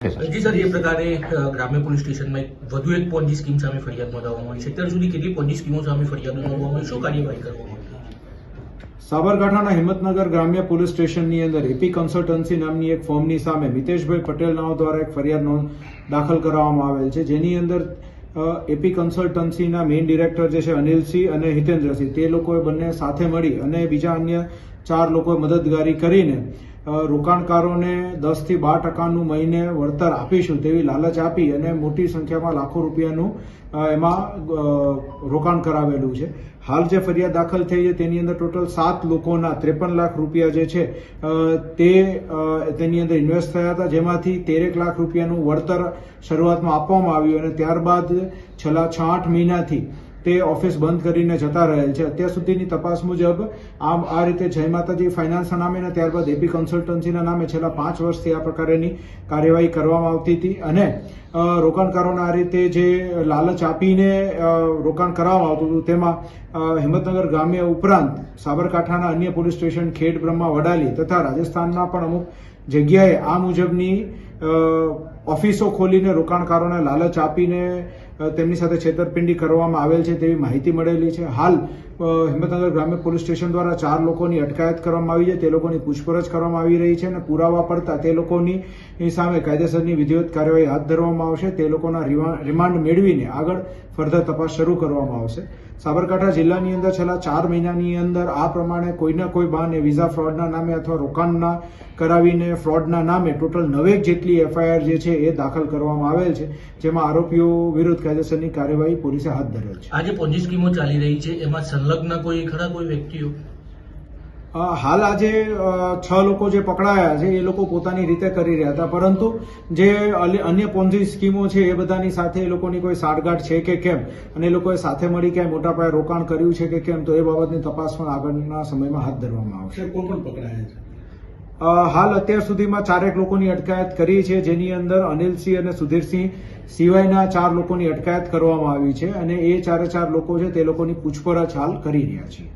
જી sir, એ પ્રકારે ગ્રામ્ય police સ્ટેશનમાં વધુ એક પોન્જી સ્કીમ સામે ફરિયાદ નોંધાવવામાં આવી છે. અત્યાર સુધી કેટલી પોન્જી સ્કીમો સામે ફરિયાદો નોંધવામાં આવી, શું કાર્યવાહી કરવામાં આવી? સાબરકાંઠાના હિંમતનગર ગ્રામ્ય પોલીસ સ્ટેશનની અંદર એપી કન્સલ્ટન્સી નામની એક ફર્મની સામે મિતેશભાઈ પટેલ નામ દ્વારા એક ફરિયાદ દાખલ કરવામાં આવેલ છે, જેની અંદર એપી કન્સલ્ટન્સીના મેઇન ડિરેક્ટર જે છે અનિલસિંહ અને હિતેન્દ્રસિંહ, તે લોકોએ બંને સાથે મળી અને બીજા અન્ય 4 લોકોએ મદદગારી કરીને રોકાણકારોને 10 થી 12% મહિને વળતર આપીશું તેવી લાલચ આપી અને મોટી સંખ્યામાં લાખો રૂપિયાનું એમાં રોકાણ કરાવેલું છે. હાલ જે ફરિયાદ દાખલ થઈ છે તેની અંદર ટોટલ 7 લોકોના 53 લાખ રૂપિયા જે છે તેની અંદર ઇન્વેસ્ટ થયા હતા, જેમાંથી 13 લાખ રૂપિયાનું વળતર શરૂઆતમાં આપવામાં આવ્યું અને ત્યારબાદ છેલ્લા 6-8 મહિનાથી તે ઓફિસ બંધ કરીને જતા રહેલ છે. અત્યાર સુધીની તપાસ મુજબ આ રીતે જય માતાજી ફાઇનાન્સના નામે અને ત્યારબાદ એપી કન્સલ્ટન્સીના નામે છેલ્લા 5 વર્ષથી આ પ્રકારની કાર્યવાહી કરવામાં આવતી હતી અને રોકાણકારોને આ રીતે જે લાલચ આપીને રોકાણ કરાવવામાં આવતું હતું, તેમાં હિંમતનગર ગ્રામ્ય ઉપરાંત સાબરકાંઠાના અન્ય પોલીસ સ્ટેશન ખેડ, બ્રહ્મા, વડાલી તથા રાજસ્થાનના પણ અમુક જગ્યાએ આ મુજબની ઓફિસો ખોલીને રોકાણકારોને લાલચ આપીને તેમની સાથે છેતરપિંડી કરવામાં આવેલ છે તેવી માહિતી મળેલી છે. હાલ હિંમતનગર ગ્રામ્ય પોલીસ સ્ટેશન દ્વારા 4 લોકોની અટકાયત કરવામાં આવી છે, તે લોકોની પૂછપરછ કરવામાં આવી રહી છે અને પુરાવા પડતા તે લોકોની સામે કાયદેસરની વિધિવત કાર્યવાહી હાથ ધરવામાં આવશે. તે લોકોના રિમાન્ડ મેળવીને આગળ ફર્ધર તપાસ શરૂ કરવામાં આવશે. સાબરકાંઠા જિલ્લાની અંદર છેલ્લા 4 મહિનાની અંદર આ પ્રમાણે કોઈના કોઈ બહાને વિઝા ફ્રોડના નામે અથવા રોકાણના કરાવીને ફ્રોડના નામે ટોટલ 9 જેટલી એફઆઈઆર જે છે એ દાખલ કરવામાં આવેલ છે, જેમાં આરોપીઓ વિરુદ્ધ કાયદેસરની કાર્યવાહી પોલીસે હાથ ધરેલ છે. આજે પોન્જી સ્કીમો ચાલી રહી છે, એમાં સંલગ્ન કોઈ વ્યક્તિઓ? હાલ આજે 6 લોકો જે પકડાયા છે એ લોકો પોતાની રીતે કરી રહ્યા હતા, પરંતુ જે અન્ય પોન્જી સ્કીમો છે એ બધાની સાથે એ લોકોની કોઈ સાંઠગાંઠ છે કે કેમ અને એ લોકોએ સાથે મળી ક્યાંય મોટા પાયે રોકાણ કર્યું છે કે કેમ, તો એ બાબતની તપાસ પણ આગળના સમયમાં હાથ ધરવામાં આવશે. કોણ કોણ પકડાયા છે? હાલ અત્યાર સુધીમાં 4 લોકોની અટકાયત કરી છે, જેની અંદર અનિલસિંહ અને સુધીરસિંહ સિવાયના 4 લોકોની અટકાયત કરવામાં આવી છે અને એ 4 લોકો છે તે લોકોની પૂછપરછ હાલ કરી રહ્યા છીએ.